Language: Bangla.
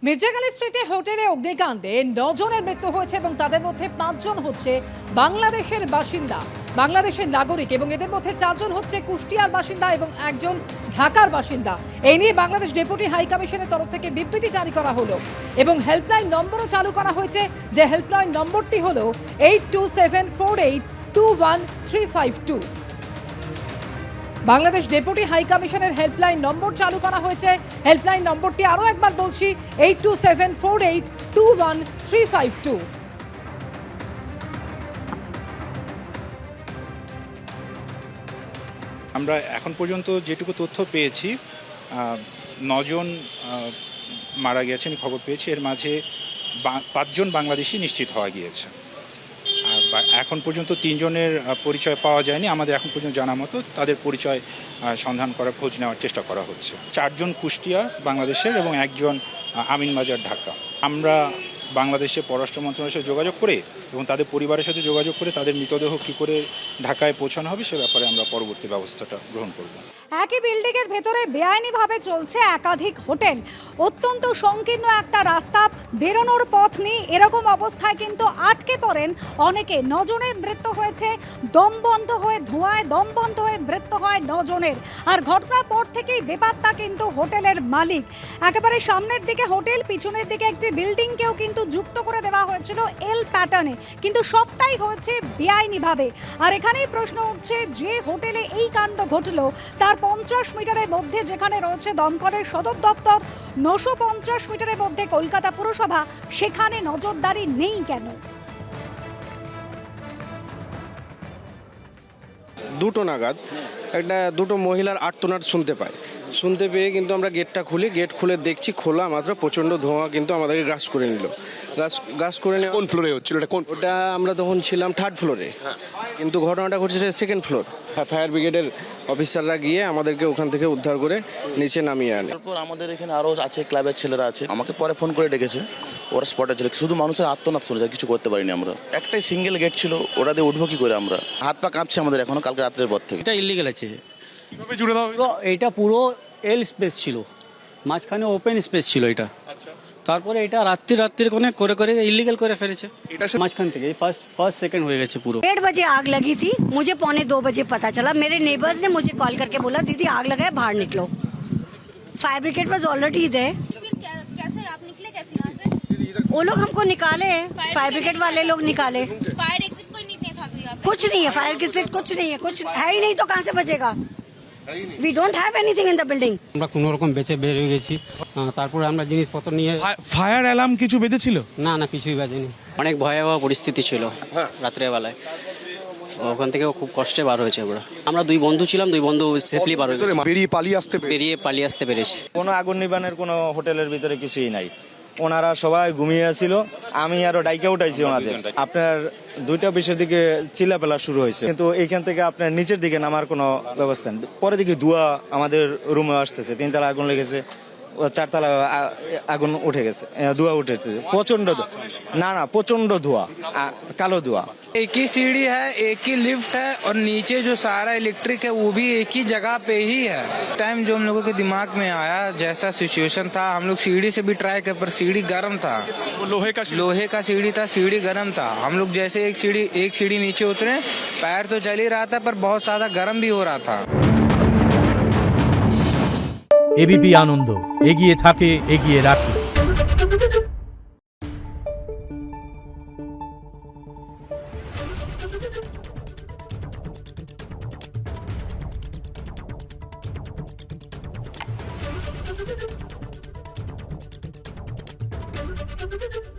মির্জাখালী স্ট্রিটে হোটেলে অগ্নিকাণ্ডে 9 জনের মৃত্যু হয়েছে এবং তাদের মধ্যে 5 জন হচ্ছে বাংলাদেশের বাসিন্দা, বাংলাদেশের নাগরিক এবং এদের মধ্যে 4 জন হচ্ছে কুষ্টিয়ার বাসিন্দা এবং একজন ঢাকার বাসিন্দা। এই নিয়ে বাংলাদেশ ডেপুটি হাই কমিশনের তরফ থেকে বিবৃতি জারি করা হলো এবং হেল্পলাইন নম্বরও চালু করা হয়েছে, যে হেল্পলাইন নম্বরটি হলো 8274821352। বাংলাদেশ ডেপুটি হাই কমিশনের হেল্পলাইন নম্বর চালু করা হয়েছে। হেল্পলাইন নম্বরটি আরও একবার বলছি, 8274821352। আমরা এখন পর্যন্ত যেটুকু তথ্য পেয়েছি 9 জন মারা গেছেন খবর পেয়েছি। এর মাঝে 5 জন বাংলাদেশি নিশ্চিত হওয়া গিয়েছে। এখন পর্যন্ত 3 জনের পরিচয় পাওয়া যায়নি। আমাদের এখন পর্যন্ত জানা মতো তাদের পরিচয় সন্ধান করার, খোঁজ নেওয়ার চেষ্টা করা হচ্ছে। 4 জন কুষ্টিয়া বাংলাদেশের এবং 1 জন আমিনবাজার ঢাকা। আমরা বাংলাদেশে পররাষ্ট্র মন্ত্রণালয়ের সাথে যোগাযোগ করে এবং তাদের পরিবারের সাথে যোগাযোগ করে তাদের মৃতদেহ কী করে ঢাকায় পৌঁছানো হবে সে ব্যাপারে আমরা পরবর্তী ব্যবস্থাটা গ্রহণ করব। একই বিল্ডিংয়ের ভেতরে বেআইনিভাবে চলছে একাধিক হোটেল, অত্যন্ত সংকীর্ণ একটা রাস্তা, বেরোনোর পথ নেই। এরকম অবস্থায় কিন্তু আটকে পড়েন অনেকে। 9 জনের মৃত্যু হয়েছে, দম বন্ধ হয়ে ধোঁয়ায় দম বন্ধ হয়ে মৃত্যু হয় 9 জনের। আর ঘটনার পর থেকেই বেপাত্তা কিন্তু হোটেলের মালিক। একেবারে সামনের দিকে হোটেল, পিছনের দিকে একটি বিল্ডিংকেও কিন্তু যুক্ত করে দেওয়া হয়েছিল এল প্যাটার্নে, কিন্তু সবটাই হয়েছে বেআইনিভাবে। আর এখানেই প্রশ্ন উঠছে, যে হোটেলে এই কাণ্ড ঘটলো তার 50 মিটারের মধ্যে যেখানে রয়েছে দমকলের সদর দপ্তর, 950 মিটারের মধ্যে কলকাতা পুরসভা, সেখানে নজরদারি নেই কেন? দুটো নাগাদ দুটো মহিলার আর্তনাদ শুনতে পেয়ে কিন্তু আমরা গেটটা খুলি, গেট খুলে দেখছি খোলা মাত্র প্রচণ্ড ধোঁয়া কিন্তু আমাদেরকে গ্রাস করে নিল। গ্রাস করে নিয়ে কোন ফ্লোরে হচ্ছিল এটা? ওটা আমরা তখন ছিলাম 3rd ফ্লোরে, কিন্তু ঘটনাটা ঘটেছে 2nd ফ্লোর। ফায়ার ব্রিগেডের অফিসাররা গিয়ে আমাদেরকে ওখান থেকে উদ্ধার করে নিচে নামিয়ে আনে। তারপর আমাদের এখানে আরও আছে, ক্লাবের ছেলেরা আছে, আমাকে পরে ফোন করে ডেকেছে, ওরা স্পটে ছিল। শুধু মানুষের আত্মনাদ শুনেছে, কিছু করতে পারিনি আমরা। একটাই সিঙ্গেল গেট ছিল, ওটা দিয়ে উঠবো কি করে? আমরা হাত পা কাঁপছে আমাদের এখনো, কালকে রাত্রের পর থেকে। এটা ইলিগাল আছে। কিভাবে জুড়ে দেওয়া হয়েছে? এটা পুরো এল স্পেস ছিল, মাঝখানে ওপেন স্পেস ছিল এটা। আচ্ছা, তারপরে এটা রাত্রির কোনে করে ইলিগাল করে ফেলেছে। এটা মাঝখান থেকে ফার্স্ট সেকেন্ড হয়ে গেছে পুরো। 1:30 बजे आग लगी थी, मुझे 1:45 बजे पता चला। मेरे नेबर्स ने मुझे कॉल करके बोला दीदी आग लगा है, बाहर निकलो। Fire brigade was already there. कैसे आप निकले, कैसे यहाँ से? वो लोग हमको निकाले, फायर ब्रिगेड वाले लोग निकाले। फायर एग्जिट कोई नहीं था यहाँ पे? कुछ नहीं है, फायर एग्जिट कुछ नहीं है, कुछ है ही नहीं तो कहाँ से बचेगा? We don't have anything in the building. আমরা কোনো রকম বেঁচে বের হয়ে গেছি। তারপরে আমরা জিনিসপত্র নিয়ে, ফায়ার অ্যালার্ম কিছু বেজেছিল? না কিছুই বাজেনি। অনেক ভয়াবহ পরিস্থিতি ছিল রাত্রেবেলায়, ওখান থেকে খুব কষ্টে বার হয়েছে। আমরা 2 বন্ধু ছিলাম, 2 বন্ধু সেফলি বার হয়ে বেরিয়ে পালিয়ে আসতে পেরেছি। কোনো আগুন নিবানের কোনো হোটেলের ভিতরে কিছুই নাই। ওনারা সবাই ঘুমিয়ে ছিল, আমি আরো ডাইকে উঠাইছি ওনাদের। আপনার 2টা 20-এর দিকে চিল্লাপাল্লা শুরু হয়েছে, কিন্তু এইখান থেকে আপনার নিচের দিকে নামার কোনো ব্যবস্থা নেই। পরে দিকে ধোঁয়া আমাদের রুমে আসতেছে, 3 তলা আগুন লেগেছে, 4 তলা আগুন উঠে গেছে, ধোঁয়া উঠেছে প্রচন্ড। না প্রচন্ড ধোঁয়া, কালো ধোঁয়া। एक ही सीढ़ी है, एक ही लिफ्ट है और नीचे जो सारा इलेक्ट्रिक है वो भी एक ही जगह पे ही है। टाइम जो हम लोगों के दिमाग में आया, जैसा सिचुएशन था, हम लोग सीढ़ी से भी ट्राई कर, पर सीढ़ी गर्म था। वो लोहे का सीढ़ी था, सीढ़ी गर्म था। हम लोग जैसे एक सीढ़ी नीचे उतरे, पैर तो चल ही रहा था पर बहुत ज्यादा गर्म भी हो रहा था। এবিপি আনন্দ, এগিয়ে থাকে, এগিয়ে রাখে। Thank you.